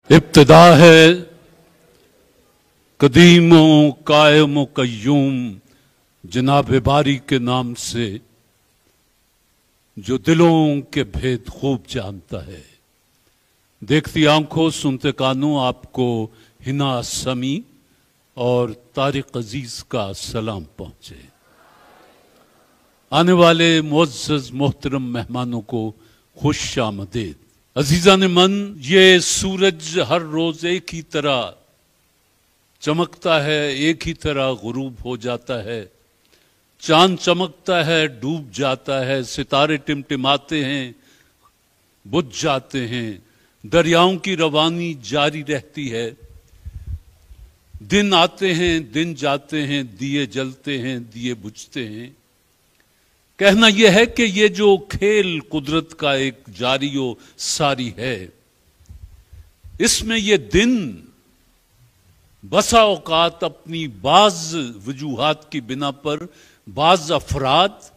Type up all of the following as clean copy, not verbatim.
इब्तिदा है कदीम व कायम व कय्यूम जनाब बारी के नाम से, जो दिलों के भेद खूब जानता है। देखती आंखों सुनते कानों आपको हिना समी और तारिक अजीज का सलाम पहुंचे। आने वाले मुअज़्ज़ज़ मोहतरम मेहमानों को खुश आमदीद। अजीज़ान मन, ये सूरज हर रोज एक ही तरह चमकता है, एक ही तरह गुरूब हो जाता है। चांद चमकता है, डूब जाता है, सितारे टिमटिमाते हैं, बुझ जाते हैं, दरियाओं की रवानी जारी रहती है। दिन आते हैं, दिन जाते हैं, दिए जलते हैं, दिए बुझते हैं। कहना यह है कि ये जो खेल कुदरत का एक जारी व सारी है, इसमें ये दिन बसा औकात अपनी बाज वजूहात की बिना पर बाज अफराद,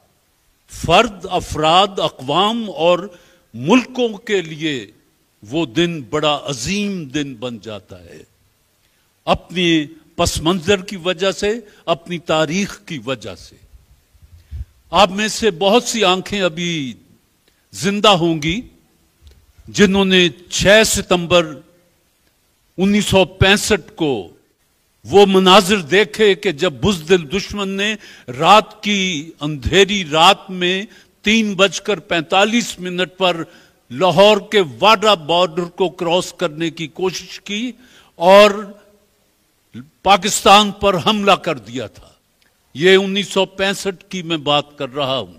अक़वाम और मुल्कों के लिए वो दिन बड़ा अजीम दिन बन जाता है। अपनी पस मंजर की वजह से, अपनी तारीख की वजह से। आप में से बहुत सी आंखें अभी जिंदा होंगी जिन्होंने 6 सितंबर 1965 को वो मनाजिर देखे कि जब बुज़दिल दुश्मन ने रात की अंधेरी रात में 3:45 पर लाहौर के वाडा बॉर्डर को क्रॉस करने की कोशिश की और पाकिस्तान पर हमला कर दिया था। ये 1965 की मैं बात कर रहा हूं।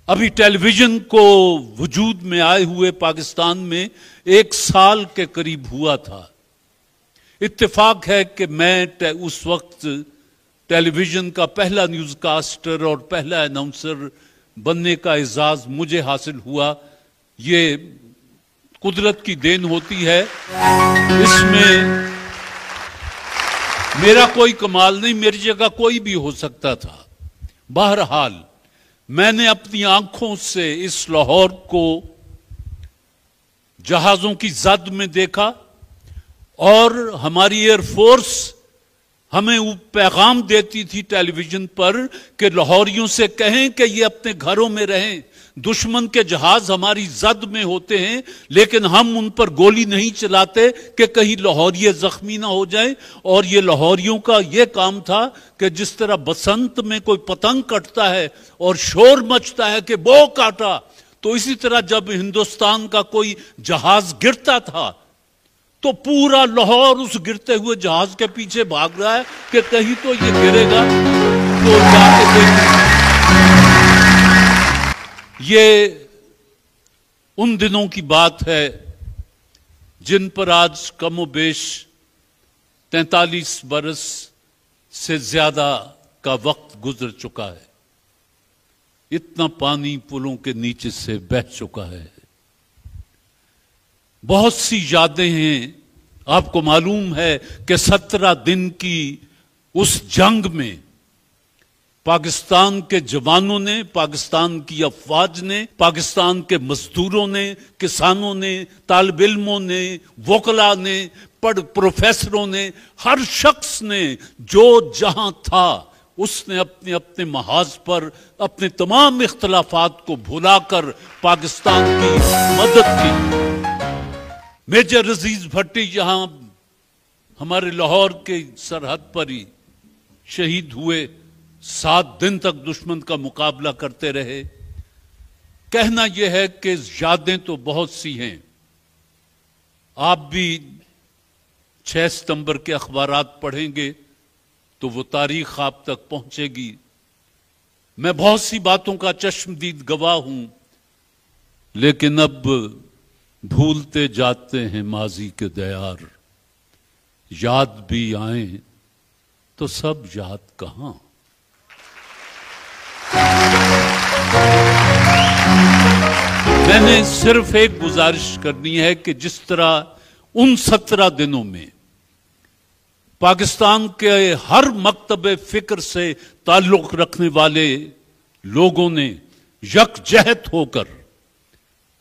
अभी टेलीविजन को वजूद में आए हुए पाकिस्तान में 1 साल के करीब हुआ था। इत्तेफाक है कि मैं उस वक्त टेलीविजन का पहला न्यूज़कास्टर और पहला अनाउंसर बनने का एजाज मुझे हासिल हुआ। ये कुदरत की देन होती है, इसमें मेरा कोई कमाल नहीं, मेरी जगह कोई भी हो सकता था। बहरहाल मैंने अपनी आंखों से इस लाहौर को जहाजों की जद में देखा और हमारी एयरफोर्स हमें पैगाम देती थी टेलीविजन पर कि लाहौरियों से कहें कि ये अपने घरों में रहें। दुश्मन के जहाज हमारी जद में होते हैं, लेकिन हम उन पर गोली नहीं चलाते कि कहीं लाहौरिये जख्मी ना हो जाए। और ये लाहौरियों का ये काम था कि जिस तरह बसंत में कोई पतंग कटता है और शोर मचता है कि वो काटा, तो इसी तरह जब हिंदुस्तान का कोई जहाज गिरता था तो पूरा लाहौर उस गिरते हुए जहाज के पीछे भाग रहा है कि कहीं तो ये गिरेगा तो जाके देखें। ये उन दिनों की बात है जिन पर आज कम बेश 43 बरस से ज्यादा का वक्त गुजर चुका है। इतना पानी पुलों के नीचे से बह चुका है। बहुत सी यादें हैं। आपको मालूम है कि 17 दिन की उस जंग में पाकिस्तान के जवानों ने, पाकिस्तान की अफवाज ने, पाकिस्तान के मजदूरों ने, किसानों ने, तालिब इल्मों ने, वकला ने, प्रोफेसरों ने, हर शख्स ने जो जहां था उसने अपने अपने महाज पर अपने तमाम इख्तलाफात को भुलाकर पाकिस्तान की मदद की। मेजर अजीज भट्टी यहां हमारे लाहौर के सरहद पर ही शहीद हुए। 7 दिन तक दुश्मन का मुकाबला करते रहे। कहना यह है कि यादें तो बहुत सी हैं। आप भी 6 सितंबर के अखबारात पढ़ेंगे तो वो तारीख आप तक पहुंचेगी। मैं बहुत सी बातों का चश्मदीद गवाह हूं, लेकिन अब भूलते जाते हैं माजी के दयार। याद भी आए तो सब याद कहां। मैंने सिर्फ एक गुजारिश करनी है कि जिस तरह उन 17 दिनों में पाकिस्तान के हर मकतब फिक्र से ताल्लुक रखने वाले लोगों ने यकजहत होकर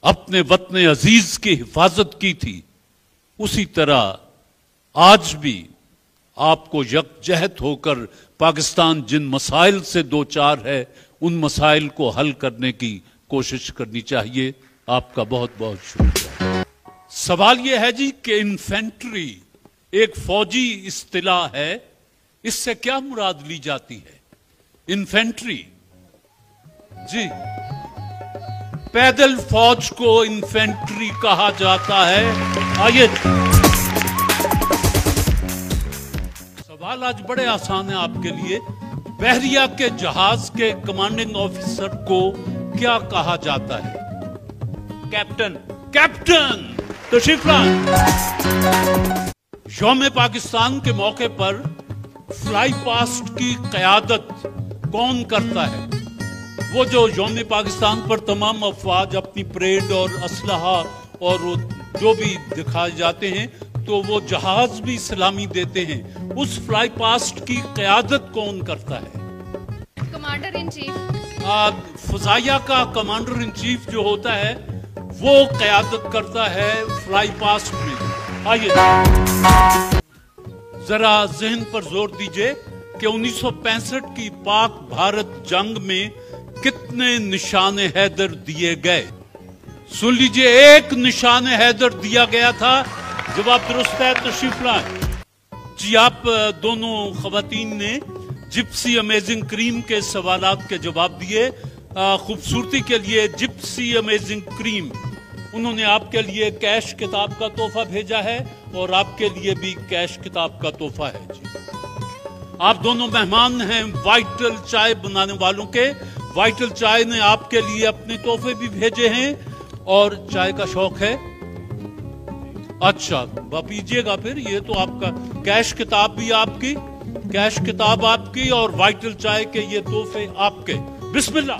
अपने वतन अजीज की हिफाजत की थी, उसी तरह आज भी आपको यकजहत होकर पाकिस्तान जिन मसाइल से दो चार है उन मसाइल को हल करने की कोशिश करनी चाहिए। आपका बहुत बहुत शुक्रिया। सवाल यह है जी कि इन्फेंट्री एक फौजी इस्तिलाह है, इससे क्या मुराद ली जाती है? इन्फेंट्री जी, पैदल फौज को इन्फेंट्री कहा जाता है। आइए, सवाल आज बड़े आसान है आपके लिए। बहरिया के जहाज के कमांडिंग ऑफिसर को क्या कहा जाता है? कैप्टन। कैप्टन तशरीफ लाएं। यौम पाकिस्तान के मौके पर फ्लाई पास्ट की क़यादत कौन करता है? वो जो यौम पाकिस्तान पर तमाम अफवाज अपनी परेड और असलहा और जो भी दिखाए जाते हैं, तो वो जहाज भी सलामी देते हैं। उस फ्लाई पास्ट की क़यादत कौन करता है? Commander in chief. फजाइया का कमांडर इन चीफ जो होता है वो क़यादत करता है फ्लाई पास्ट में। आइए जरा जहन पर जोर दीजिए कि 1965 की पाक भारत जंग में कितने निशान हैदर दिए गए? सुन लीजिए, एक निशान हैदर दिया गया था। जवाब दुरुस्त है, तशरीफ लाएं। जी, आप दोनों खवातीन ने जिप्सी अमेजिंग क्रीम के सवालात के जवाब दिए। खूबसूरती के लिए जिप्सी अमेजिंग क्रीम, उन्होंने आपके लिए कैश किताब का तोहफा भेजा है और आपके लिए भी कैश किताब का तोहफा है जी। आप दोनों मेहमान हैं वाइटल चाय बनाने वालों के। वाइटल चाय ने आपके लिए अपने तोहफे भी भेजे हैं और चाय का शौक है? अच्छा, पीजिएगा फिर। ये तो आपका कैश किताब भी आपकी, कैश किताब आपकी और वाइटल चाय के ये तोहफे आपके। बिस्मिल्लाह।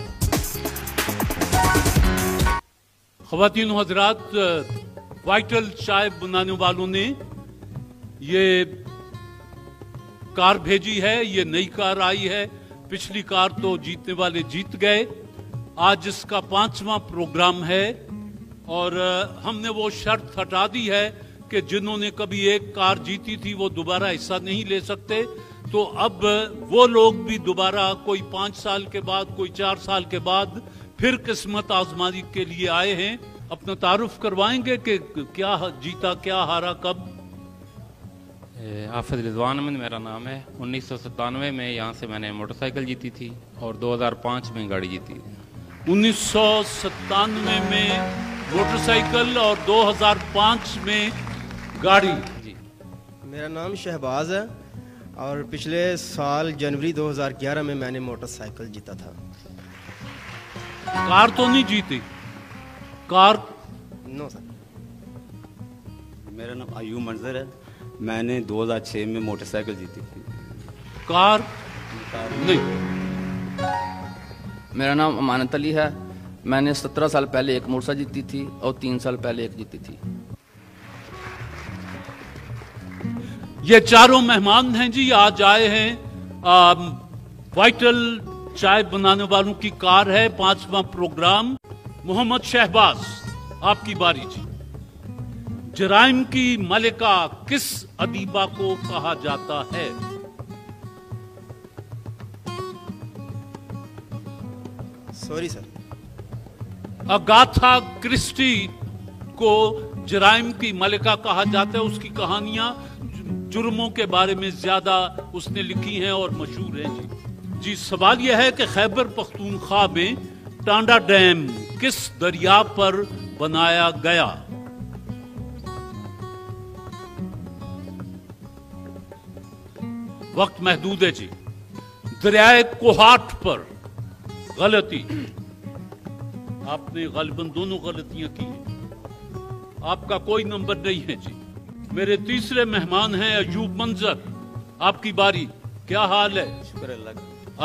ख़वातीन व हज़रात, वाइटल चाय बनाने वालों ने ये कार भेजी है। ये नई कार आई है। पिछली कार तो जीतने वाले जीत गए। आज इसका 5वां प्रोग्राम है और हमने वो शर्त हटा दी है कि जिन्होंने कभी एक कार जीती थी वो दोबारा हिस्सा नहीं ले सकते। तो अब वो लोग भी दोबारा, कोई 5 साल के बाद, कोई 4 साल के बाद फिर किस्मत आजमानी के लिए आए हैं। अपना तारुफ करवाएंगे कि क्या जीता, क्या हारा, कब? हाफिज रिजवान अहमद मेरा नाम है। 1997 में यहाँ से मैंने मोटरसाइकिल जीती थी और 2005 में गाड़ी जीती थी। 1997 में मोटरसाइकिल और 2005 में गाड़ी जी। मेरा नाम शहबाज है और पिछले साल जनवरी 2011 में मैंने मोटरसाइकिल जीता था। कार तो नहीं जीती? कार? No sir. मेरा नाम अयूब मंजर है। मैंने 2006 में मोटरसाइकिल जीती थी। कार? नहीं। मेरा नाम अमानत अली है। मैंने 17 साल पहले एक मोटरसाइकिल जीती थी और 3 साल पहले एक जीती थी। ये चारों मेहमान हैं जी, आज आए हैं। वाइटल चाय बनाने वालों की कार है। 5वां प्रोग्राम। मोहम्मद शहबाज, आपकी बारी जी। जराइम की मलिका किस अदीबा को कहा जाता है? Sorry sir. अगाथा क्रिस्टी को जराइम की मलिका कहा जाता है। उसकी कहानियां जुर्मों के बारे में ज्यादा उसने लिखी हैं और मशहूर हैं जी। जी, सवाल यह है कि खैबर पख्तूनख्वा में टांडा डैम किस दरिया पर बनाया गया? वक्त महदूद है जी। दरियाए कोहाट पर। गलती। आपने गलबन दोनों गलतियां की हैं। आपका कोई नंबर नहीं है जी। मेरे तीसरे मेहमान हैं अयूब मंजर, आपकी बारी। क्या हाल है? शुक्र अल्लाह।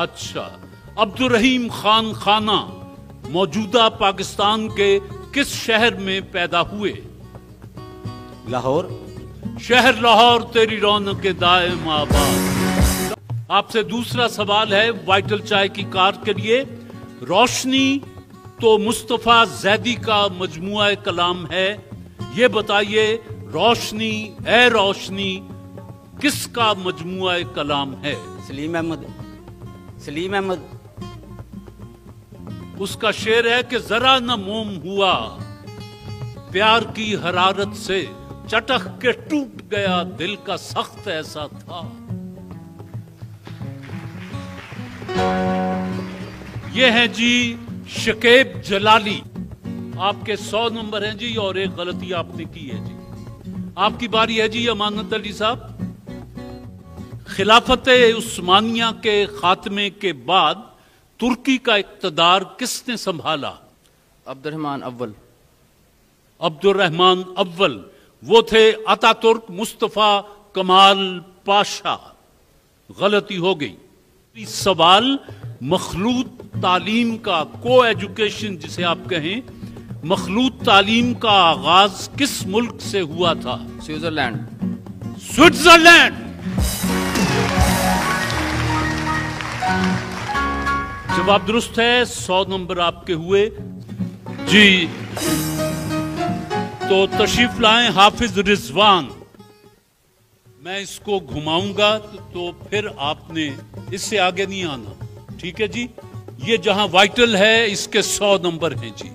अच्छा, अब्दुर्रहीम खान खाना मौजूदा पाकिस्तान के किस शहर में पैदा हुए? लाहौर। शहर लाहौर तेरी रौनक के दाएम आबाद। आपसे दूसरा सवाल है वाइटल चाय की कार के लिए। रोशनी तो मुस्तफा जैदी का मजमुआ कलाम है। ये बताइए रोशनी ए रोशनी किसका मजमुआ कलाम है? सलीम अहमद। सलीम अहमद। उसका शेर है कि जरा न मोम हुआ प्यार की हरारत से, चटक के टूट गया दिल का सख्त ऐसा था। ये है जी शकीब जलाली। आपके 100 नंबर हैं जी और एक गलती आपने की है जी। आपकी बारी है जी अमानत अली साहब। खिलाफत उस्मानिया के खात्मे के बाद तुर्की का इक्तदार किसने संभाला? अब्दुर्रहमान अव्वल। अब्दुर्रहमान अव्वल वो थे अतातुर्क मुस्तफा कमाल पाशा। गलती हो गई। इस सवाल मखलूत तालीम का को एजुकेशन जिसे आप कहें, मखलूत तालीम का आगाज किस मुल्क से हुआ था? स्विट्जरलैंड। स्विट्जरलैंड। जवाब दुरुस्त है। 100 नंबर आपके हुए जी। तो तशरीफ लाएं हाफिज रिजवान। मैं इसको घुमाऊंगा तो फिर आपने इससे आगे नहीं आना, ठीक है जी। ये जहां वाइटल है इसके 100 नंबर हैं जी,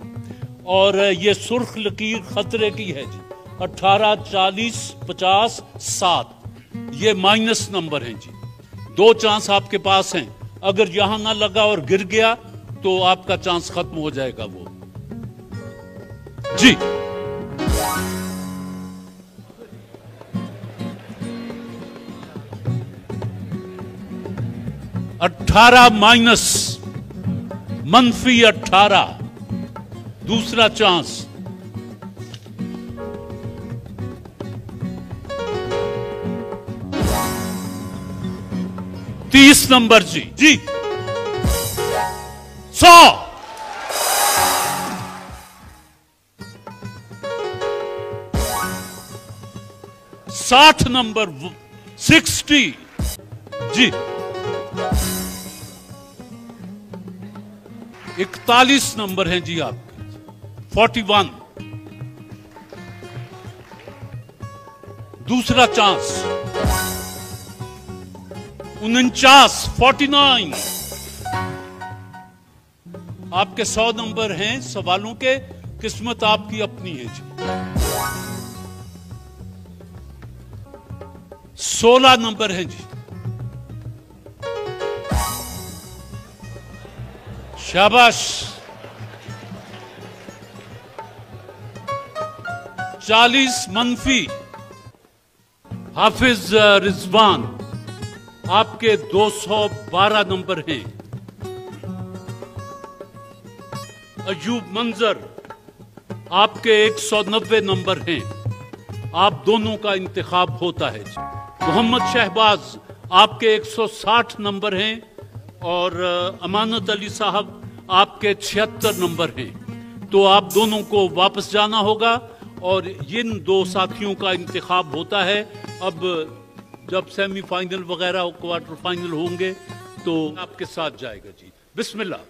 और ये सुर्ख लकीर खतरे की है जी। 18, 40, 50, 7 ये माइनस नंबर हैं जी। 2 चांस आपके पास हैं। अगर यहां ना लगा और गिर गया तो आपका चांस खत्म हो जाएगा वो जी। अठारह माइनस -18 दूसरा चांस। तीस नंबर जी। 100। साठ नंबर 60 जी। 41 नंबर हैं जी आपके। 41 दूसरा चांस। 49 49 आपके 100 नंबर हैं सवालों के। किस्मत आपकी अपनी है जी। 16 नंबर हैं जी। शाबाश। 40 मनफी। हाफिज रिजवान आपके 212 नंबर हैं। अयूब मंजर आपके 190 नंबर हैं। आप दोनों का इंतखाब होता है। मोहम्मद शहबाज आपके 160 नंबर हैं और अमानत अली साहब आपके 76 नंबर हैं। तो आप दोनों को वापस जाना होगा और इन 2 साथियों का इंतखाब होता है। अब जब सेमीफाइनल वगैरह क्वार्टर फाइनल होंगे तो आपके साथ जाएगा जी। बिस्मिल्लाह।